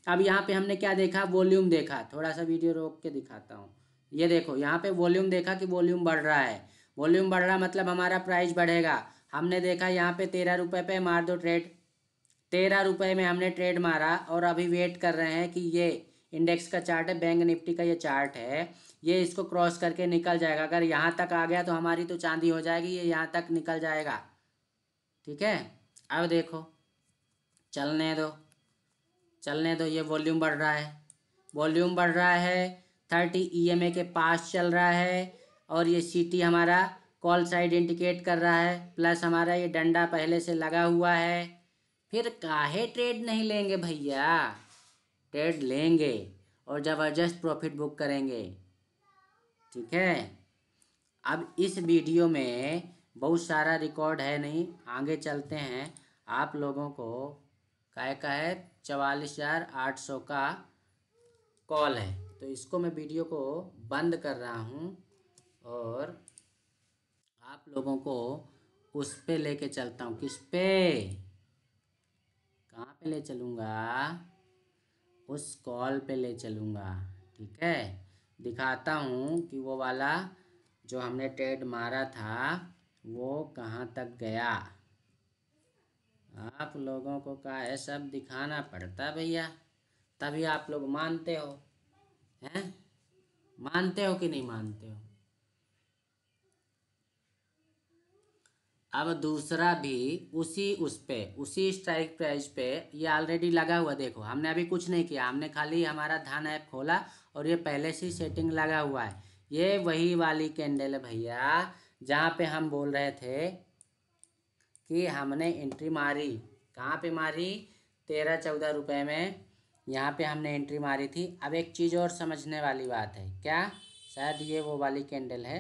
अब यहाँ पे हमने क्या देखा, वॉल्यूम देखा, थोड़ा सा वीडियो रोक के दिखाता हूँ। ये देखो यहाँ पे वॉल्यूम देखा कि वॉल्यूम बढ़ रहा है, वॉल्यूम बढ़ रहा मतलब हमारा प्राइस बढ़ेगा। हमने देखा यहाँ पे 13 रुपये पे मार दो ट्रेड, 13 रुपये में हमने ट्रेड मारा, और अभी वेट कर रहे हैं कि ये इंडेक्स का चार्ट है, बैंक निफ्टी का ये चार्ट है, ये इसको क्रॉस करके निकल जाएगा। अगर यहाँ तक आ गया तो हमारी तो चांदी हो जाएगी, ये यहाँ तक निकल जाएगा, ठीक है। अब देखो चलने दो, ये वॉल्यूम बढ़ रहा है, वॉल्यूम बढ़ रहा है 30 EMA के पास चल रहा है और ये CT हमारा कॉल साइड इंडिकेट कर रहा है, प्लस हमारा ये डंडा पहले से लगा हुआ है। फिर काहे ट्रेड नहीं लेंगे भैया, ट्रेड लेंगे और ज़बरदस्त प्रॉफिट बुक करेंगे। ठीक है, अब इस वीडियो में बहुत सारा रिकॉर्ड है नहीं, आगे चलते हैं। आप लोगों को काय का है 44,800 का कॉल है, तो इसको मैं वीडियो को बंद कर रहा हूँ और आप लोगों को उस पे लेके चलता हूँ। किस पे, कहाँ पे ले चलूँगा, उस कॉल पे ले चलूँगा। ठीक है, दिखाता हूँ कि वो वाला जो हमने ट्रेड मारा था वो कहाँ तक गया। आप लोगों को का है सब दिखाना पड़ता भैया, तभी आप लोग मानते हो। हैं, मानते हो कि नहीं मानते हो। अब दूसरा भी उसी स्ट्राइक प्राइस पे ये ऑलरेडी लगा हुआ, देखो हमने अभी कुछ नहीं किया, हमने खाली हमारा धन ऐप खोला और ये पहले से सेटिंग लगा हुआ है। ये वही वाली कैंडल है भैया जहाँ पे हम बोल रहे थे कि हमने एंट्री मारी। कहाँ पे मारी, 13-14 रुपये में यहाँ पे हमने एंट्री मारी थी। अब एक चीज़ और समझने वाली बात है, क्या, शायद ये वो वाली कैंडल है,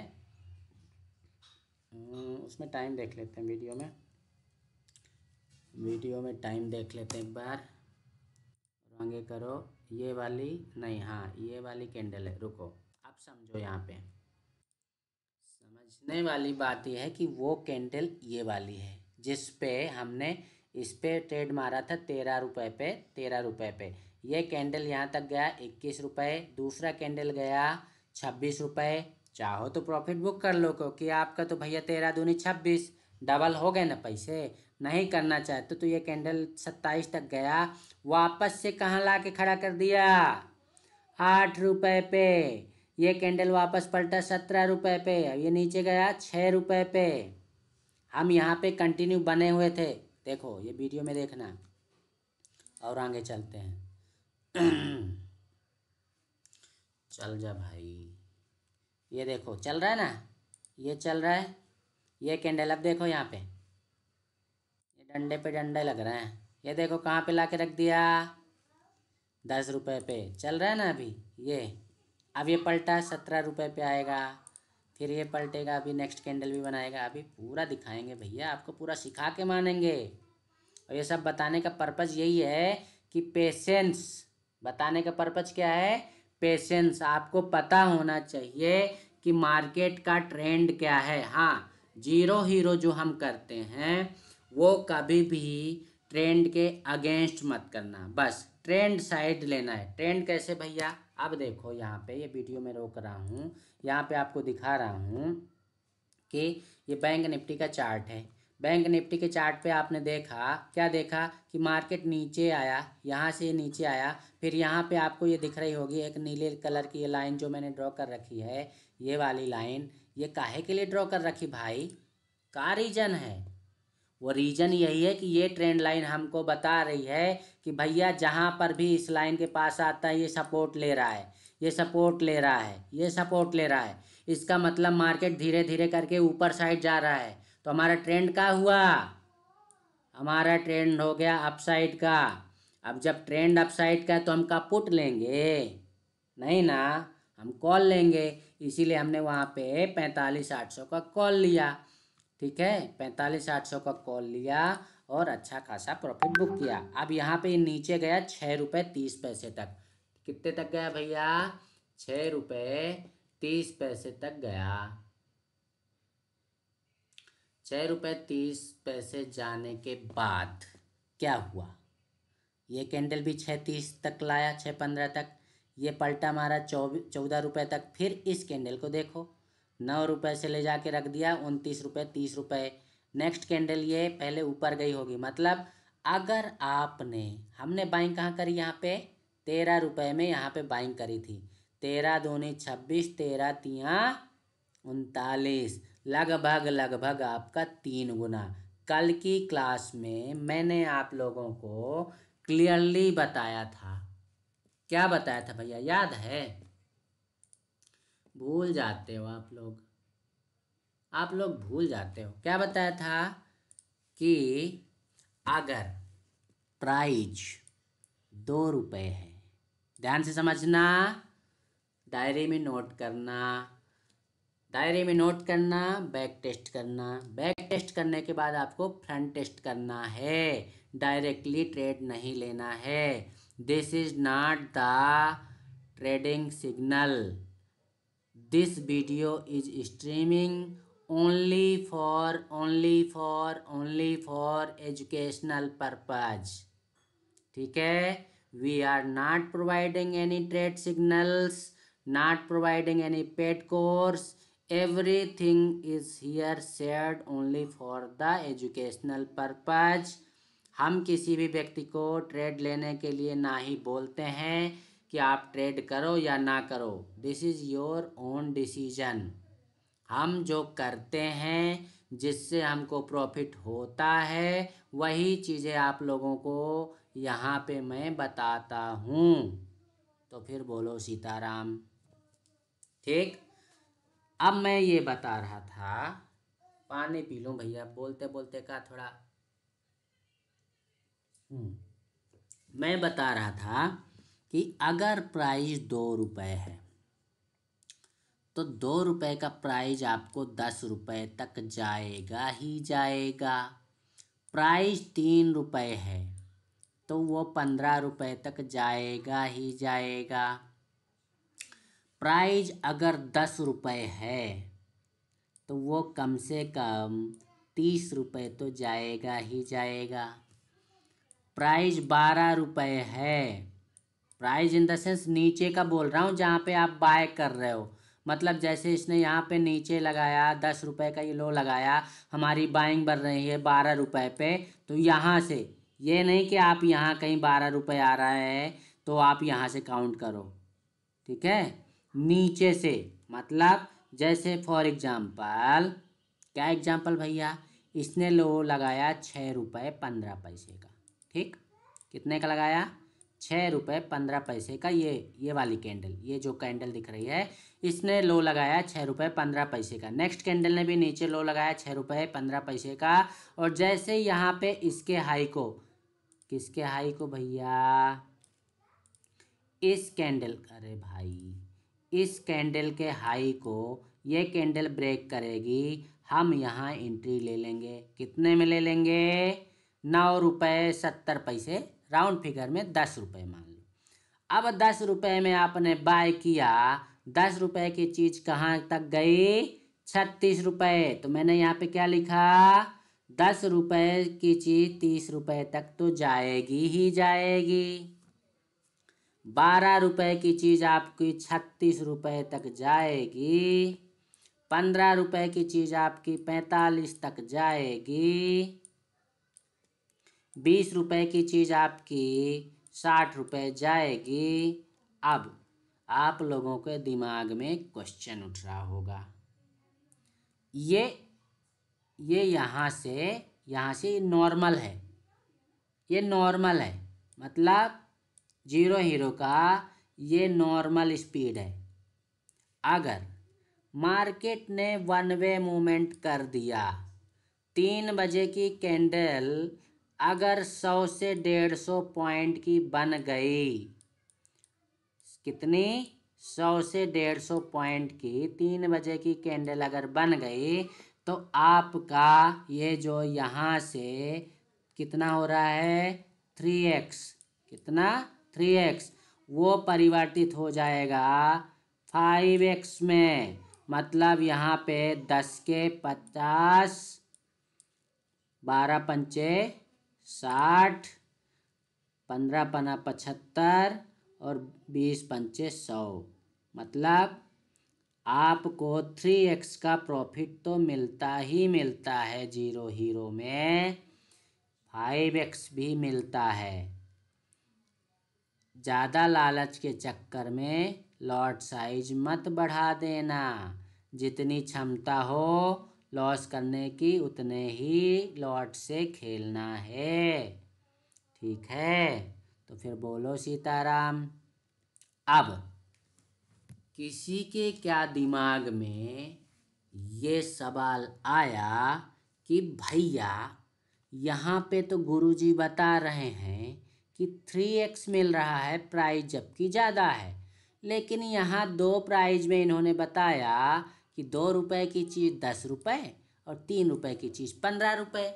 उसमें टाइम देख लेते हैं, वीडियो में टाइम देख लेते हैं एक बार। आगे करो, ये वाली नहीं, हाँ ये वाली कैंडल है। रुको, अब समझो, यहाँ पे समझने वाली बात यह है कि वो कैंडल ये वाली है जिस पे हमने इस पे ट्रेड मारा था 13 रुपये पे, 13 रुपये पे। ये कैंडल यहाँ तक गया 21 रुपये, दूसरा कैंडल गया 26 रुपये। चाहो तो प्रॉफिट बुक कर लो, क्योंकि आपका तो भैया 13 दूनी 26, डबल हो गए ना पैसे। नहीं करना चाहते तो ये कैंडल 27 तक गया, वापस से कहाँ ला के खड़ा कर दिया, 8 रुपये पे। ये कैंडल वापस पलटा 17 रुपये पे, ये नीचे गया 6 रुपये पे। हम यहाँ पे कंटिन्यू बने हुए थे, देखो ये वीडियो में देखना। और आगे चलते हैं। चल जा भाई, ये देखो चल रहा है ना, ये चल रहा है ये कैंडल। अब देखो यहाँ पे ये डंडे पे डंडे लग रहे हैं, ये देखो कहाँ पे ला के रख दिया, 10 रुपये पे चल रहा है ना अभी ये। अब ये पलटा 17 रुपये पे आएगा, फिर ये पलटेगा, अभी नेक्स्ट कैंडल भी बनाएगा। अभी पूरा दिखाएंगे भैया, आपको पूरा सिखा के मानेंगे। और ये सब बताने का पर्पज़ यही है कि पेशेंस, बताने का पर्पज़ क्या है, पेशेंस। आपको पता होना चाहिए कि मार्केट का ट्रेंड क्या है। हाँ, जीरो हीरो जो हम करते हैं वो कभी भी ट्रेंड के अगेंस्ट मत करना, बस ट्रेंड साइड लेना है। ट्रेंड कैसे भैया, अब देखो यहाँ पे, ये वीडियो में रोक रहा हूँ, यहाँ पे आपको दिखा रहा हूँ कि ये बैंक निफ्टी का चार्ट है। बैंक निफ्टी के चार्ट पे आपने देखा, क्या देखा कि मार्केट नीचे आया, यहाँ से नीचे आया, फिर यहाँ पे आपको ये दिख रही होगी एक नीले कलर की ये लाइन जो मैंने ड्रॉ कर रखी है, ये वाली लाइन। ये काहे के लिए ड्रॉ कर रखी भाई, का रीज़न है, वो रीज़न यही है कि ये ट्रेंड लाइन हमको बता रही है कि भैया जहाँ पर भी इस लाइन के पास आता है ये सपोर्ट ले रहा है, ये सपोर्ट ले रहा है, ये सपोर्ट ले रहा है। इसका मतलब मार्केट धीरे धीरे करके ऊपर साइड जा रहा है। तो हमारा ट्रेंड क्या हुआ, हमारा ट्रेंड हो गया अपसाइड का। अब जब ट्रेंड अपसाइड का है तो हम का पुट लेंगे, नहीं ना, हम कॉल लेंगे। इसीलिए हमने वहाँ पे 45,800 का कॉल लिया। ठीक है, 45,800 का कॉल लिया और अच्छा खासा प्रॉफिट बुक किया। अब यहाँ पे नीचे गया 6 रुपये 30 पैसे तक। कितने तक गया भैया, 6 रुपये 30 पैसे तक गया। 6 रुपये 30 पैसे जाने के बाद क्या हुआ, ये कैंडल भी 6.30 तक लाया, 6.15 तक। ये पलटा मारा 14 रुपये तक। फिर इस कैंडल को देखो, 9 रुपये से ले जाके रख दिया 29 रुपये 30 रुपये। नेक्स्ट कैंडल ये पहले ऊपर गई होगी, मतलब अगर आपने, हमने बाइंग कहाँ करी, यहाँ पे 13 रुपये में यहाँ पे बाइंग करी थी। 13 दूनी 26, 13 तिया 39, लगभग लगभग आपका 3 गुना। कल की क्लास में मैंने आप लोगों को क्लियरली बताया था, क्या बताया था भैया, याद है, भूल जाते हो आप लोग भूल जाते हो। क्या बताया था कि अगर प्राइज 2 रुपये है, ध्यान से समझना, डायरी में नोट करना, डायरी में नोट करना, बैक टेस्ट करना, बैक टेस्ट करने के बाद आपको फ्रंट टेस्ट करना है, डायरेक्टली ट्रेड नहीं लेना है। This is not the trading signal, this video is streaming only for educational purpose, ठीक है। We are not providing any trade signals, not providing any paid course, everything is here shared only for the educational purpose. हम किसी भी व्यक्ति को trade लेने के लिए ना ही बोलते हैं कि आप ट्रेड करो या ना करो, this is your own decision. हम जो करते हैं, जिससे हमको प्रॉफिट होता है, वही चीज़ें आप लोगों को यहाँ पे मैं बताता हूँ। तो फिर बोलो सीताराम। ठीक, अब मैं ये बता रहा था, पानी पी लूँ भैया, बोलते बोलते का थोड़ा मैं बता रहा था कि अगर प्राइस 2 रुपये है तो 2 रुपये का प्राइज आपको 10 रुपये तक जाएगा ही जाएगा। प्राइस 3 रुपये है तो वो 15 रुपये तक जाएगा ही जाएगा। प्राइज अगर 10 रुपये है तो वो कम से कम 30 रुपये तो जाएगा ही जाएगा। प्राइज 12 रुपये है, प्राइज इन द सेंस नीचे का बोल रहा हूँ जहाँ पे आप बाय कर रहे हो, मतलब जैसे इसने यहाँ पे नीचे लगाया 10 रुपये का ये लो लगाया, हमारी बाइंग बढ़ रही है 12 रुपये पे, तो यहाँ से ये नहीं कि आप यहाँ कहीं 12 रुपये आ रहा है तो आप यहाँ से काउंट करो, ठीक है, नीचे से, मतलब जैसे फॉर एग्जाम्पल, क्या एग्जाम्पल भैया, इसने लो लगाया 6 रुपये 15 पैसे का, ठीक, कितने का लगाया, 6 रुपये 15 पैसे का, ये वाली कैंडल, ये जो कैंडल दिख रही है, इसने लो लगाया 6 रुपये 15 पैसे का। नेक्स्ट कैंडल ने भी नीचे लो लगाया 6 रुपये 15 पैसे का, और जैसे यहाँ पे इसके हाई को, किसके हाई को भैया, इस कैंडल, अरे भाई, इस कैंडल के हाई को ये कैंडल ब्रेक करेगी, हम यहाँ एंट्री ले लेंगे, कितने में ले लेंगे, 9 रुपये 70 पैसे, राउंड फिगर में 10 रुपये मान लो। अब 10 रुपये में आपने बाय किया, 10 रुपये की चीज़ कहाँ तक गई, 36 रुपये, तो मैंने यहाँ पे क्या लिखा, 10 रुपये की चीज़ 30 रुपये तक तो जाएगी ही जाएगी। 12 रुपये की चीज़ आपकी 36 रुपये तक जाएगी। 15 रुपये की चीज़ आपकी 45 तक जाएगी। 20 रुपये की चीज़ आपकी 60 रुपये जाएगी। अब आप लोगों के दिमाग में क्वेश्चन उठ रहा होगा, ये यहाँ से नॉर्मल है, ये नॉर्मल है, मतलब जीरो हीरो का ये नॉर्मल स्पीड है। अगर मार्केट ने वन वे मूवमेंट कर दिया, 3 बजे की कैंडल अगर 100 से 150 पॉइंट की बन गई, कितनी, 100 से 150 पॉइंट की 3 बजे की कैंडल अगर बन गई, तो आपका ये जो यहाँ से कितना हो रहा है, 3x, कितना, 3x, वो परिवर्तित हो जाएगा 5x में, मतलब यहाँ पे 10 के 50, 12 पंचे 60, 15 पना 75 और 20 पंचे 100, मतलब आपको 3x का प्रॉफिट तो मिलता ही मिलता है जीरो हीरो में, 5x भी मिलता है। ज़्यादा लालच के चक्कर में लॉट साइज मत बढ़ा देना, जितनी क्षमता हो लॉस करने की उतने ही लॉट से खेलना है, ठीक है, तो फिर बोलो सीताराम। अब किसी के क्या दिमाग में ये सवाल आया कि भैया यहाँ पे तो गुरुजी बता रहे हैं कि 3x मिल रहा है प्राइस जबकि ज़्यादा है, लेकिन यहाँ 2 प्राइस में इन्होंने बताया कि 2 रुपए की चीज़ 10 रुपए और 3 रुपए की चीज़ 15 रुपए।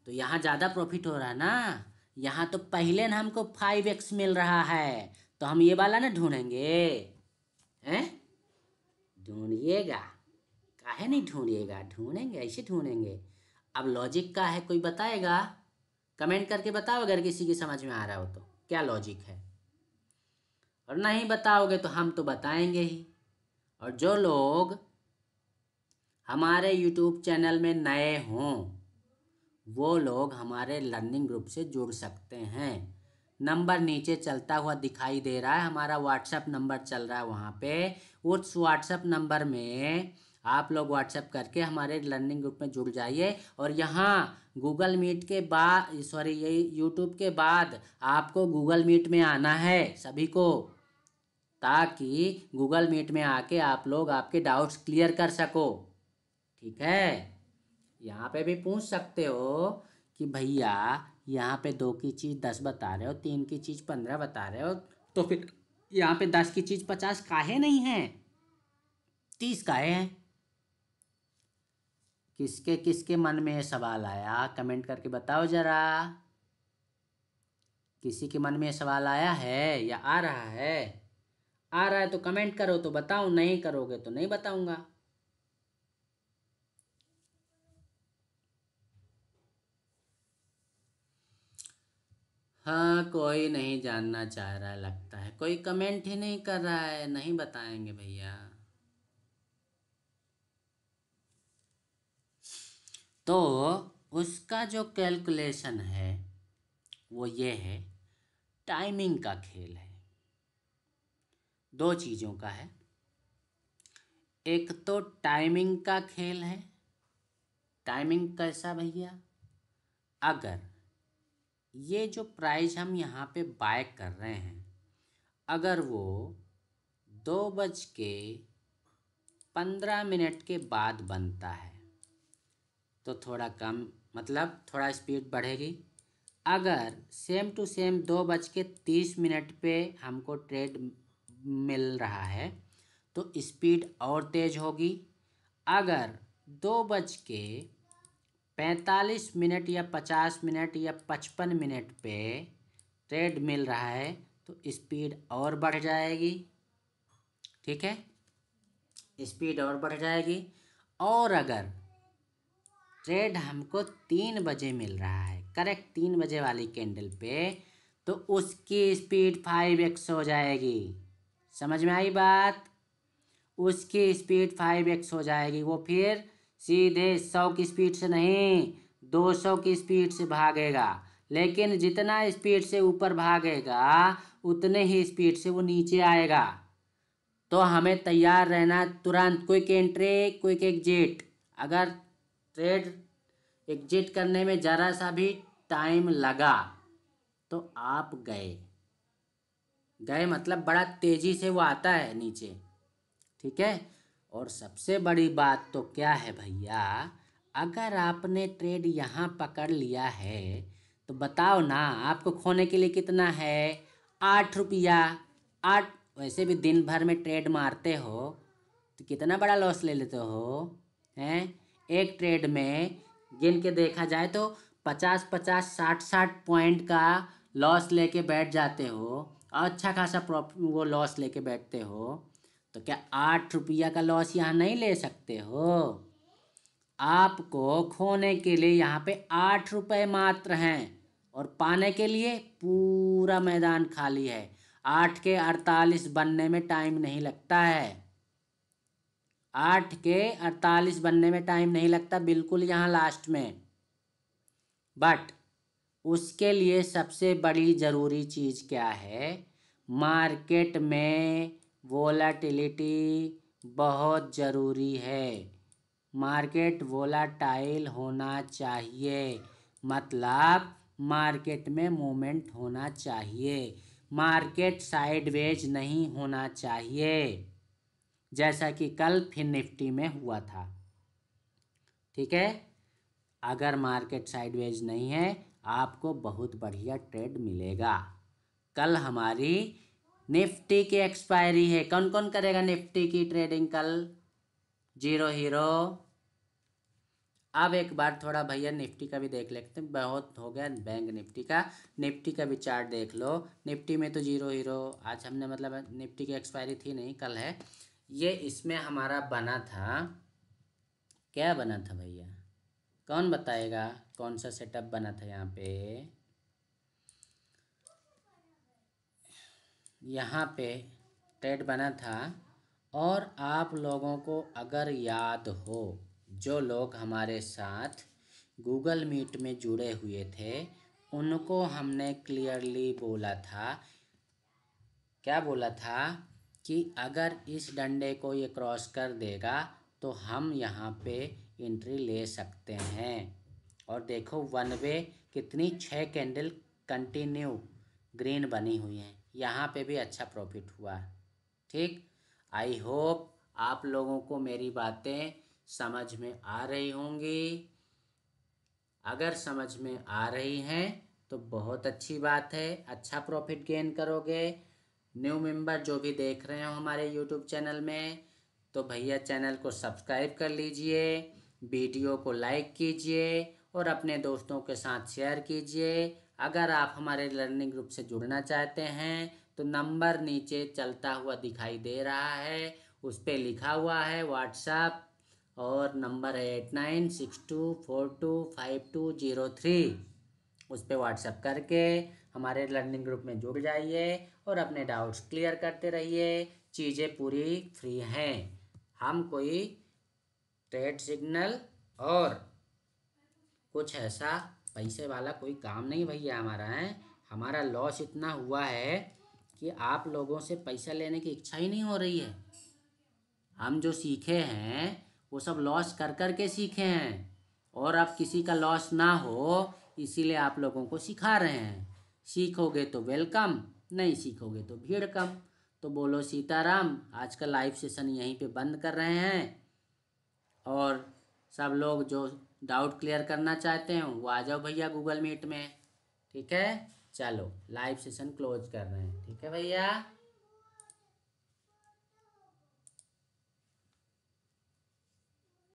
तो यहाँ ज़्यादा प्रॉफिट हो रहा है ना। यहाँ तो पहले ना हमको 5x मिल रहा है, तो हम ये वाला ना ढूंढेंगे। हैं? ढूंढिएगा, काहे नहीं ढूंढिएगा, ढूंढेंगे, ऐसे ढूंढेंगे। अब लॉजिक का है, कोई बताएगा? कमेंट करके बताओ अगर किसी की समझ में आ रहा हो तो क्या लॉजिक है, और नहीं बताओगे तो हम तो बताएंगे ही। और जो लोग हमारे यूट्यूब चैनल में नए हों वो लोग हमारे लर्निंग ग्रुप से जुड़ सकते हैं। नंबर नीचे चलता हुआ दिखाई दे रहा है, हमारा व्हाट्सएप नंबर चल रहा है वहाँ पे। उस व्हाट्सएप नंबर में आप लोग व्हाट्सएप करके हमारे लर्निंग ग्रुप में जुड़ जाइए। और यहाँ गूगल मीट के बाद ये यूट्यूब के बाद आपको गूगल मीट में आना है सभी को, ताकि गूगल मीट में आके आप लोग आपके डाउट्स क्लियर कर सको। ठीक है? यहाँ पे भी पूछ सकते हो कि भैया यहाँ पे 2 की चीज़ 10 बता रहे हो, 3 की चीज़ 15 बता रहे हो, तो फिर यहाँ पे 10 की चीज़ 50 काहे नहीं है, 30 काहे है? किसके किसके मन में ये सवाल आया कमेंट करके बताओ ज़रा। किसी के मन में ये सवाल आया है या आ रहा है? आ रहा है तो कमेंट करो तो बताओ, नहीं करोगे तो नहीं बताऊंगा। हाँ, कोई नहीं जानना चाह रहा है लगता है, कोई कमेंट ही नहीं कर रहा है, नहीं बताएंगे भैया। तो उसका जो कैलकुलेशन है वो ये है, टाइमिंग का खेल है। 2 चीज़ों का है, एक तो टाइमिंग का खेल है। टाइमिंग कैसा भैया? अगर ये जो प्राइस हम यहाँ पे बाय कर रहे हैं अगर वो 2:15 के बाद बनता है तो थोड़ा कम, मतलब थोड़ा स्पीड बढ़ेगी। अगर सेम टू सेम 2:30 पे हमको ट्रेड मिल रहा है तो स्पीड और तेज़ होगी। अगर 2:45 या 50 या 55 पे ट्रेड मिल रहा है तो स्पीड और बढ़ जाएगी। ठीक है, स्पीड और बढ़ जाएगी। और अगर ट्रेड हमको 3 बजे मिल रहा है, करेक्ट 3 बजे वाली कैंडल पे, तो उसकी स्पीड 5x हो जाएगी। समझ में आई बात? उसकी स्पीड 5x हो जाएगी। वो फिर सीधे 100 की स्पीड से नहीं 200 की स्पीड से भागेगा, लेकिन जितना स्पीड से ऊपर भागेगा उतने ही स्पीड से वो नीचे आएगा। तो हमें तैयार रहना, तुरंत क्विक एंट्री क्विक एग्जिट। अगर ट्रेड एग्जिट करने में ज़रा सा भी टाइम लगा तो आप गए मतलब बड़ा तेज़ी से वो आता है नीचे। ठीक है? और सबसे बड़ी बात तो क्या है भैया, अगर आपने ट्रेड यहाँ पकड़ लिया है तो बताओ ना आपको खोने के लिए कितना है? 8 रुपया। 8, वैसे भी दिन भर में ट्रेड मारते हो तो कितना बड़ा लॉस ले लेते हो हैं? एक ट्रेड में गिन के देखा जाए तो 50-50 60-60 पॉइंट का लॉस लेके बैठ जाते हो, अच्छा खासा वो लॉस लेके बैठते हो। तो क्या 8 रुपया का लॉस यहाँ नहीं ले सकते हो? आपको खोने के लिए यहाँ पे 8 रुपये मात्र हैं और पाने के लिए पूरा मैदान खाली है। 8 के 48 बनने में टाइम नहीं लगता है। 8 के 48 बनने में टाइम नहीं लगता बिल्कुल यहाँ लास्ट में। बट उसके लिए सबसे बड़ी ज़रूरी चीज़ क्या है? मार्केट में वोलाटिलिटी बहुत ज़रूरी है। मार्केट वोलाटाइल होना चाहिए, मतलब मार्केट में मूवमेंट होना चाहिए, मार्केट साइडवेज नहीं होना चाहिए। जैसा कि कल फिन निफ्टी में हुआ था। ठीक है, अगर मार्केट साइडवेज नहीं है आपको बहुत बढ़िया ट्रेड मिलेगा। कल हमारी निफ्टी की एक्सपायरी है। कौन कौन करेगा निफ्टी की ट्रेडिंग कल? Zero hero. अब एक बार थोड़ा भैया निफ्टी का भी देख लेते हैं, बहुत हो गया बैंक निफ्टी का। निफ्टी का भी चार्ट देख लो। निफ्टी में तो जीरो हीरो आज हमने मतलब निफ्टी की एक्सपायरी थी नहीं, कल है ये। इसमें हमारा बना था, क्या बना था भैया? कौन बताएगा कौन सा सेटअप बना था यहाँ पे? यहाँ पे ट्रेड बना था। और आप लोगों को अगर याद हो, जो लोग हमारे साथ गूगल मीट में जुड़े हुए थे उनको हमने क्लियरली बोला था, क्या बोला था कि अगर इस डंडे को ये क्रॉस कर देगा तो हम यहाँ पे एंट्री ले सकते हैं। और देखो वन वे कितनी 6 कैंडल कंटिन्यू ग्रीन बनी हुई हैं, यहाँ पे भी अच्छा प्रॉफिट हुआ। ठीक, आई होप आप लोगों को मेरी बातें समझ में आ रही होंगी। अगर समझ में आ रही हैं तो बहुत अच्छी बात है, अच्छा प्रॉफिट गेन करोगे। न्यू मेंबर जो भी देख रहे हो हमारे यूट्यूब चैनल में, तो भैया चैनल को सब्सक्राइब कर लीजिए, वीडियो को लाइक कीजिए और अपने दोस्तों के साथ शेयर कीजिए। अगर आप हमारे लर्निंग ग्रुप से जुड़ना चाहते हैं तो नंबर नीचे चलता हुआ दिखाई दे रहा है, उस पर लिखा हुआ है व्हाट्सएप और नंबर है 8962425203। उस पर व्हाट्सएप करके हमारे लर्निंग ग्रुप में जुड़ जाइए और अपने डाउट्स क्लियर करते रहिए। चीज़ें पूरी फ्री हैं। हम कोई ट्रेड सिग्नल और कुछ ऐसा पैसे वाला कोई काम नहीं भैया हमारा है। हमारा लॉस इतना हुआ है कि आप लोगों से पैसा लेने की इच्छा ही नहीं हो रही है। हम जो सीखे हैं वो सब लॉस कर कर के सीखे हैं, और अब किसी का लॉस ना हो इसीलिए आप लोगों को सिखा रहे हैं। सीखोगे तो वेलकम, नहीं सीखोगे तो भीड़ कम। तो बोलो सीताराम। आज का लाइव सेशन यहीं पे बंद कर रहे हैं, और सब लोग जो डाउट क्लियर करना चाहते हैं वो आ जाओ भैया गूगल मीट में। ठीक है, चलो लाइव सेशन क्लोज कर रहे हैं। ठीक है भैया।